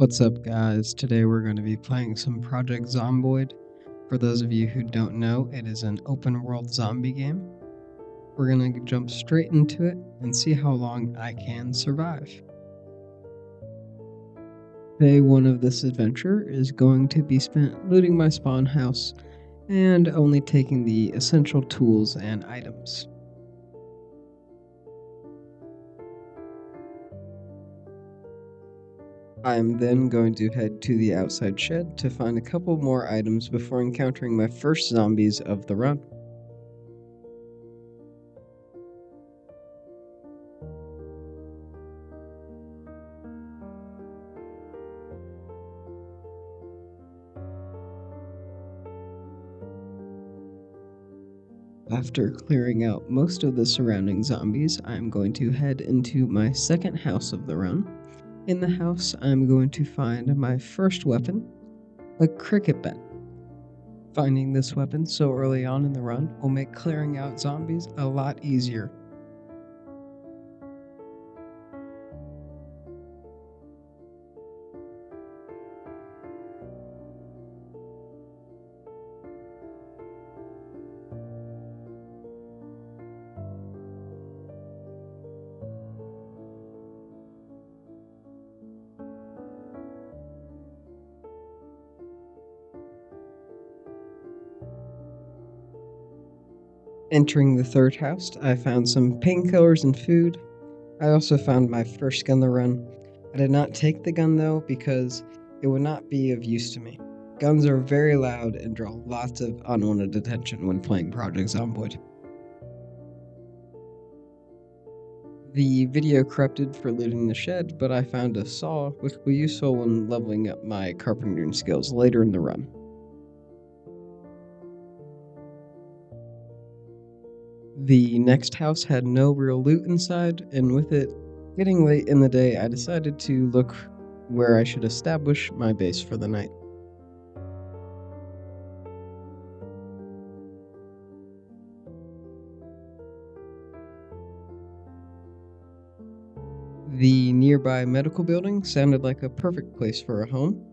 What's up, guys? Today we're going to be playing some Project Zomboid. For those of you who don't know, it is an open world zombie game. We're going to jump straight into it and see how long I can survive. Day one of this adventure is going to be spent looting my spawn house and only taking the essential tools and items. I am then going to head to the outside shed to find a couple more items before encountering my first zombies of the run. After clearing out most of the surrounding zombies, I'm going to head into my second house of the run. In the house, I'm going to find my first weapon, a cricket bat. Finding this weapon so early on in the run will make clearing out zombies a lot easier. Entering the third house, I found some painkillers and food. I also found my first gun to run. I did not take the gun though because it would not be of use to me. Guns are very loud and draw lots of unwanted attention when playing Project Zomboid. The video corrupted for looting the shed, but I found a saw, which will be useful when leveling up my carpentering skills later in the run. The next house had no real loot inside, and with it getting late in the day, I decided to look where I should establish my base for the night. The nearby medical building sounded like a perfect place for a home.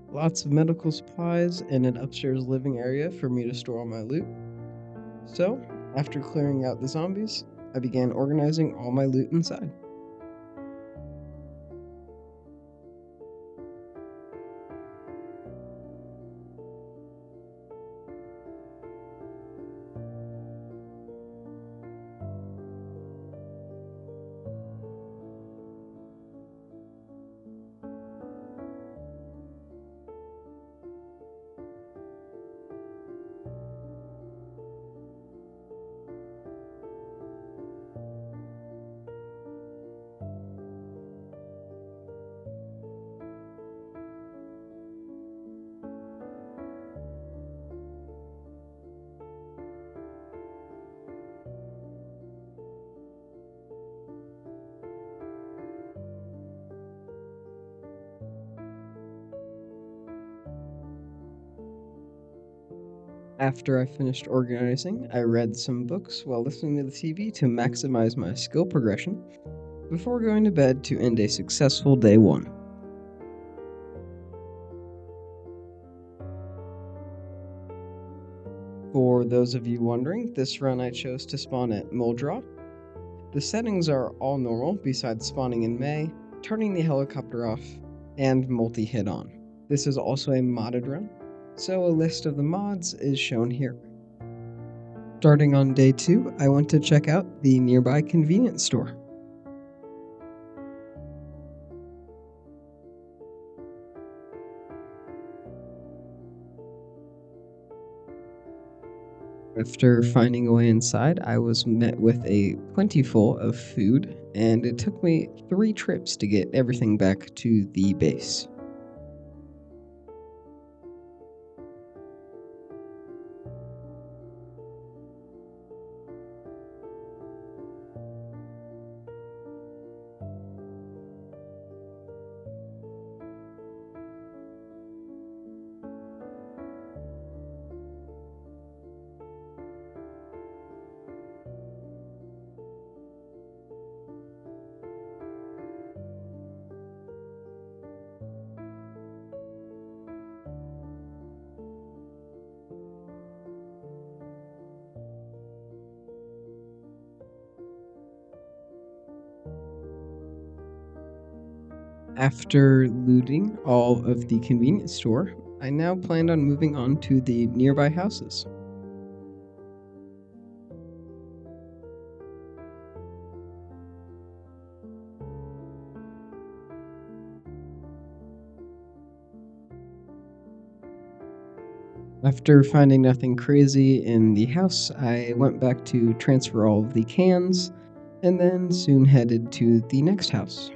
Lots of medical supplies and an upstairs living area for me to store all my loot. So, after clearing out the zombies, I began organizing all my loot inside. After I finished organizing, I read some books while listening to the TV to maximize my skill progression before going to bed to end a successful day one. For those of you wondering, this run I chose to spawn at Muldra. The settings are all normal besides spawning in May, turning the helicopter off, and multi-hit on. This is also a modded run, so a list of the mods is shown here. Starting on day 2, I went to check out the nearby convenience store. After finding a way inside, I was met with a plentiful of food, and it took me 3 trips to get everything back to the base. After looting all of the convenience store, I now planned on moving on to the nearby houses. After finding nothing crazy in the house, I went back to transfer all of the cans and then soon headed to the next house.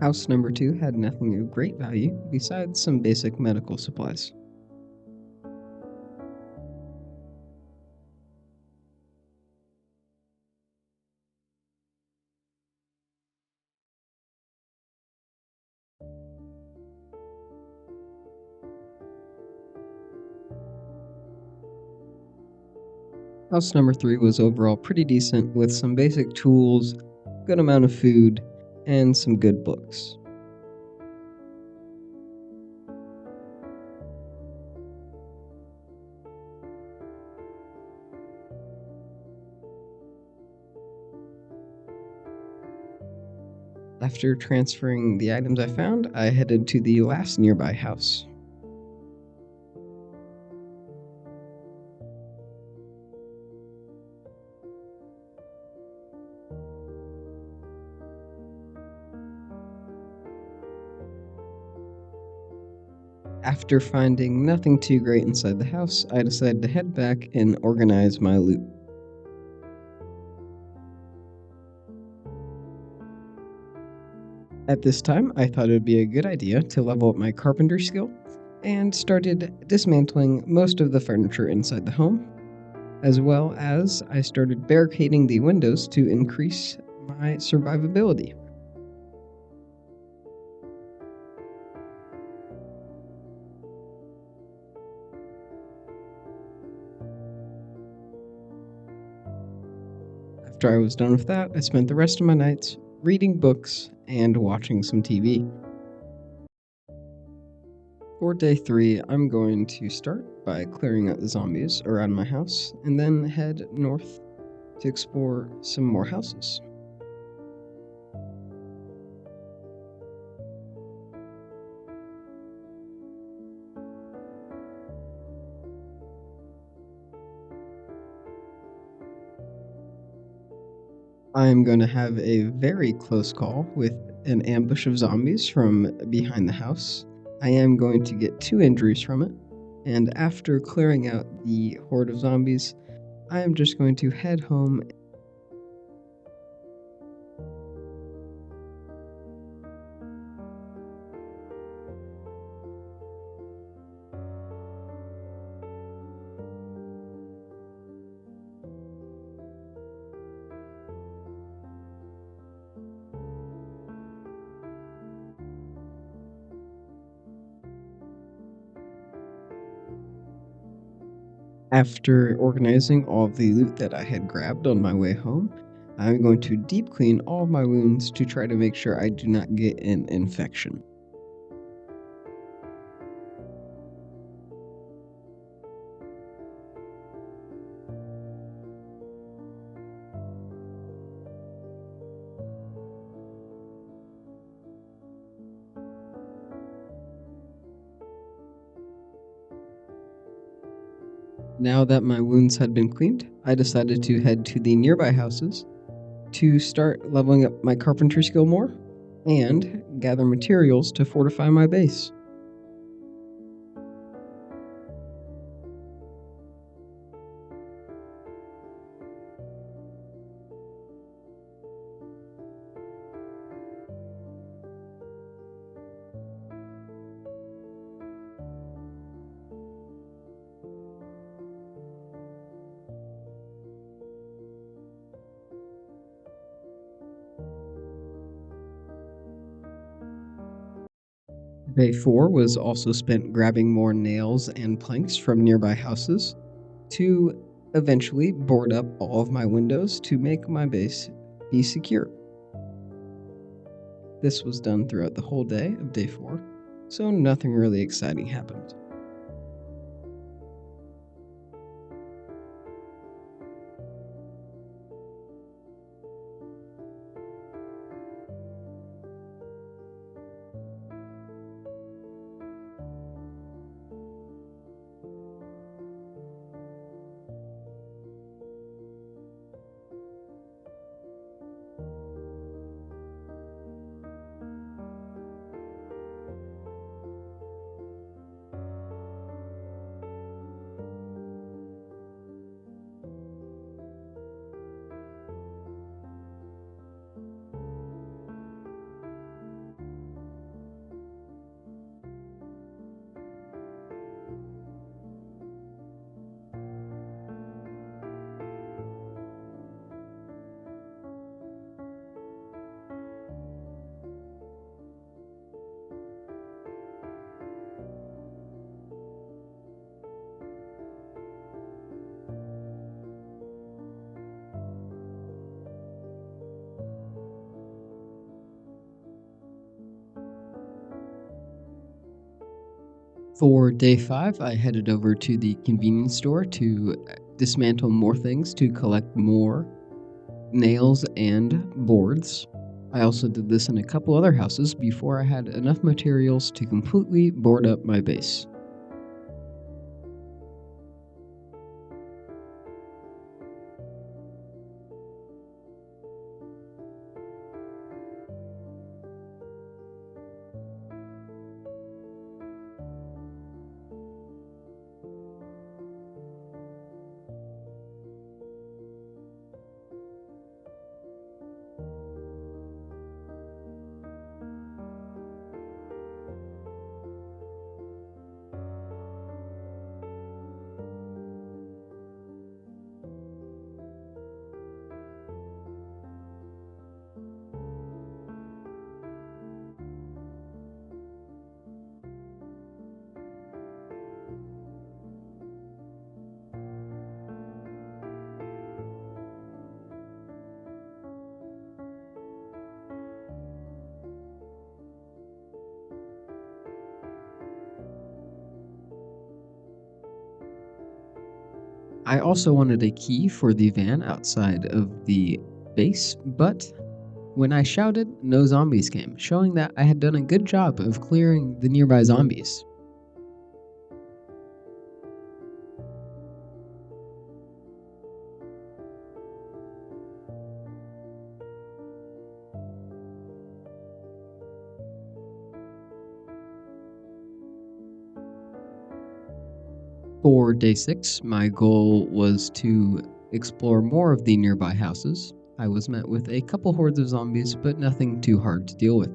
House number 2 had nothing of great value besides some basic medical supplies. House number 3 was overall pretty decent with some basic tools, good amount of food, and some good books. After transferring the items I found, I headed to the last nearby house. After finding nothing too great inside the house, I decided to head back and organize my loot. At this time, I thought it would be a good idea to level up my carpentry skill and started dismantling most of the furniture inside the home, as well as I started barricading the windows to increase my survivability. After I was done with that, I spent the rest of my nights reading books and watching some TV. For day 3, I'm going to start by clearing out the zombies around my house and then head north to explore some more houses. I am going to have a very close call with an ambush of zombies from behind the house. I am going to get 2 injuries from it, and after clearing out the horde of zombies, I am just going to head home. After organizing all of the loot that I had grabbed on my way home, I'm going to deep clean all of my wounds to try to make sure I do not get an infection. Now that my wounds had been cleaned, I decided to head to the nearby houses to start leveling up my carpentry skill more and gather materials to fortify my base. Day 4 was also spent grabbing more nails and planks from nearby houses to eventually board up all of my windows to make my base be secure. This was done throughout the whole day of day 4, so nothing really exciting happened. For day 5, I headed over to the convenience store to dismantle more things to collect more nails and boards. I also did this in a couple other houses before I had enough materials to completely board up my base. I also wanted a key for the van outside of the base, but when I shouted, no zombies came, showing that I had done a good job of clearing the nearby zombies. For day 6, my goal was to explore more of the nearby houses. I was met with a couple hordes of zombies, but nothing too hard to deal with.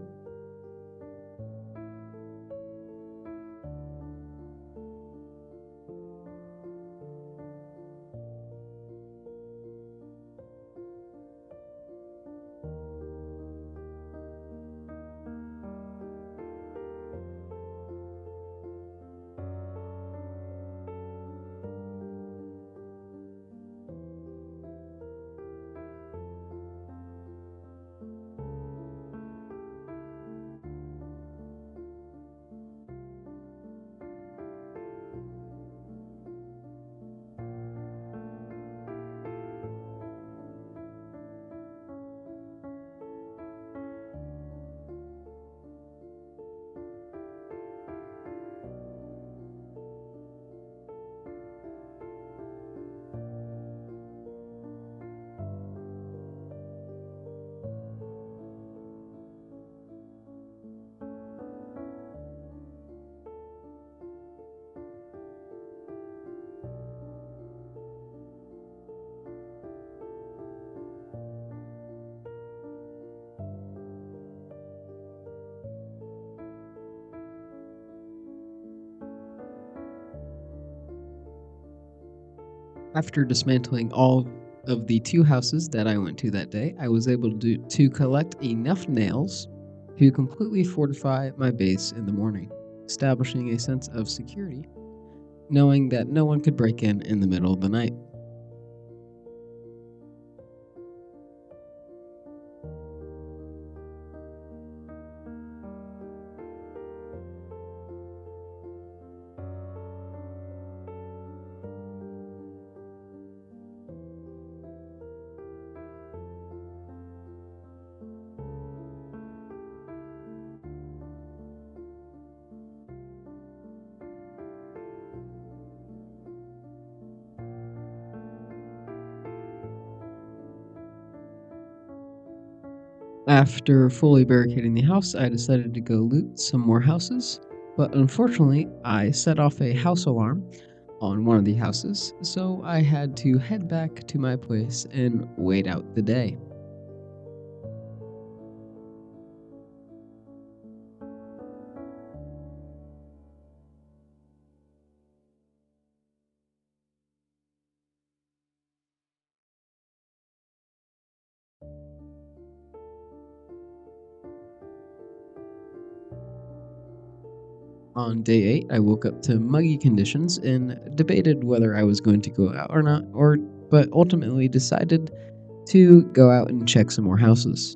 After dismantling all of the 2 houses that I went to that day, I was able to collect enough nails to completely fortify my base in the morning, establishing a sense of security, knowing that no one could break in the middle of the night. After fully barricading the house, I decided to go loot some more houses, but unfortunately, I set off a house alarm on one of the houses, so I had to head back to my place and wait out the day. On day 8, I woke up to muggy conditions and debated whether I was going to go out or not, but ultimately decided to go out and check some more houses.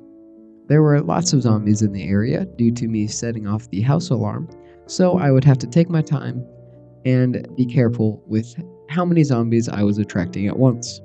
There were lots of zombies in the area due to me setting off the house alarm, So I would have to take my time and be careful with how many zombies I was attracting at once.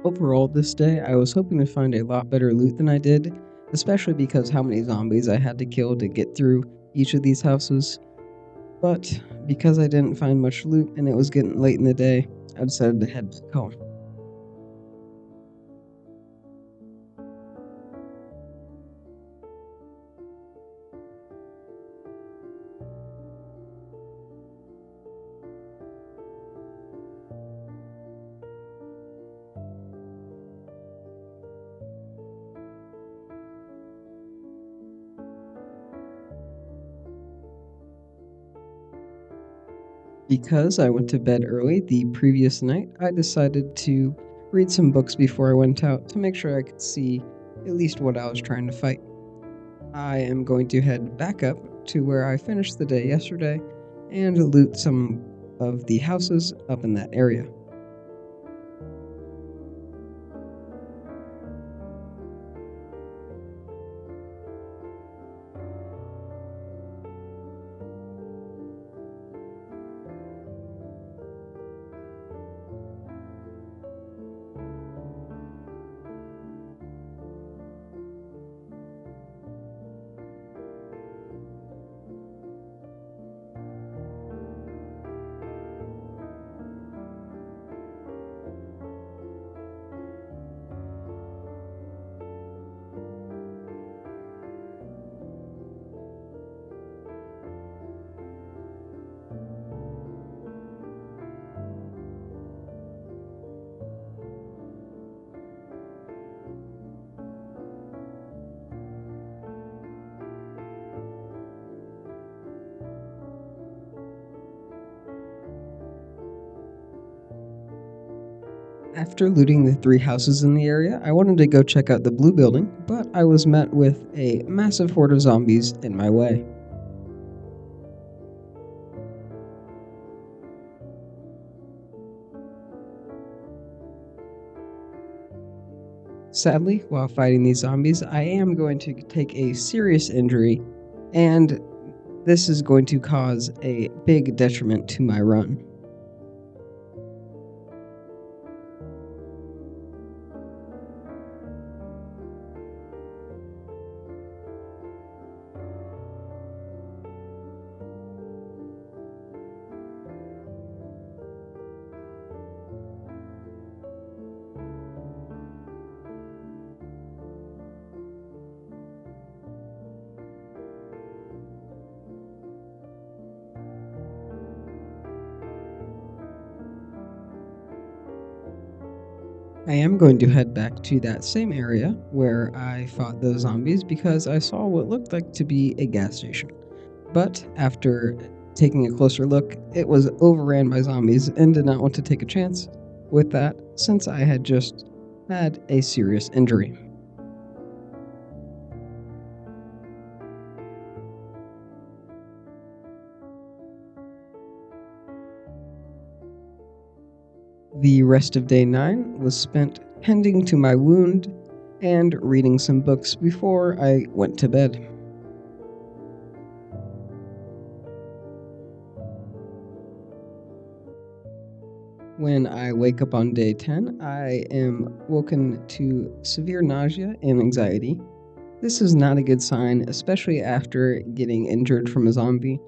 Overall, this day, I was hoping to find a lot better loot than I did, especially because how many zombies I had to kill to get through each of these houses. But because I didn't find much loot and it was getting late in the day, I decided to head back home. Because I went to bed early the previous night, I decided to read some books before I went out to make sure I could see at least what I was trying to fight. I am going to head back up to where I finished the day yesterday and loot some of the houses up in that area. After looting the three houses in the area, I wanted to go check out the blue building, but I was met with a massive horde of zombies in my way. Sadly, while fighting these zombies, I am going to take a serious injury, and this is going to cause a big detriment to my run. I am going to head back to that same area where I fought those zombies because I saw what looked like to be a gas station. But after taking a closer look, it was overran by zombies and did not want to take a chance with that since I had just had a serious injury. The rest of day 9 was spent tending to my wound and reading some books before I went to bed. When I wake up on day 10, I am woken to severe nausea and anxiety. This is not a good sign, especially after getting injured from a zombie,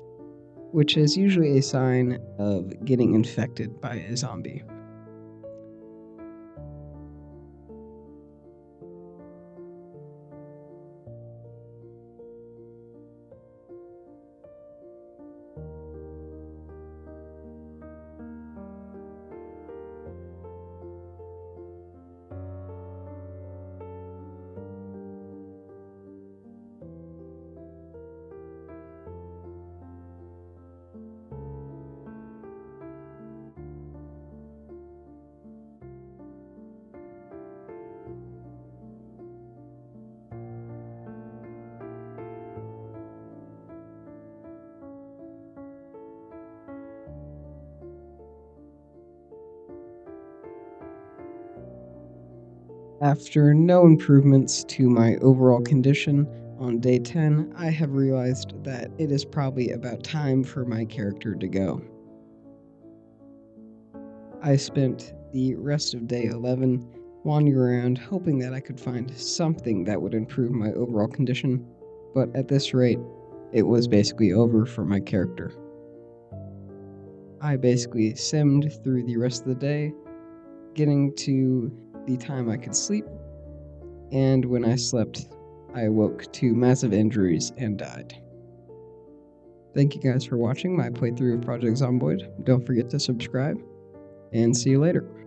which is usually a sign of getting infected by a zombie. After no improvements to my overall condition on day 10, I have realized that it is probably about time for my character to go. I spent the rest of day 11 wandering around hoping that I could find something that would improve my overall condition, but at this rate, it was basically over for my character. I basically simmed through the rest of the day, getting to the time I could sleep, and when I slept, I awoke to massive injuries and died. Thank you guys for watching my playthrough of Project Zomboid. Don't forget to subscribe, and see you later.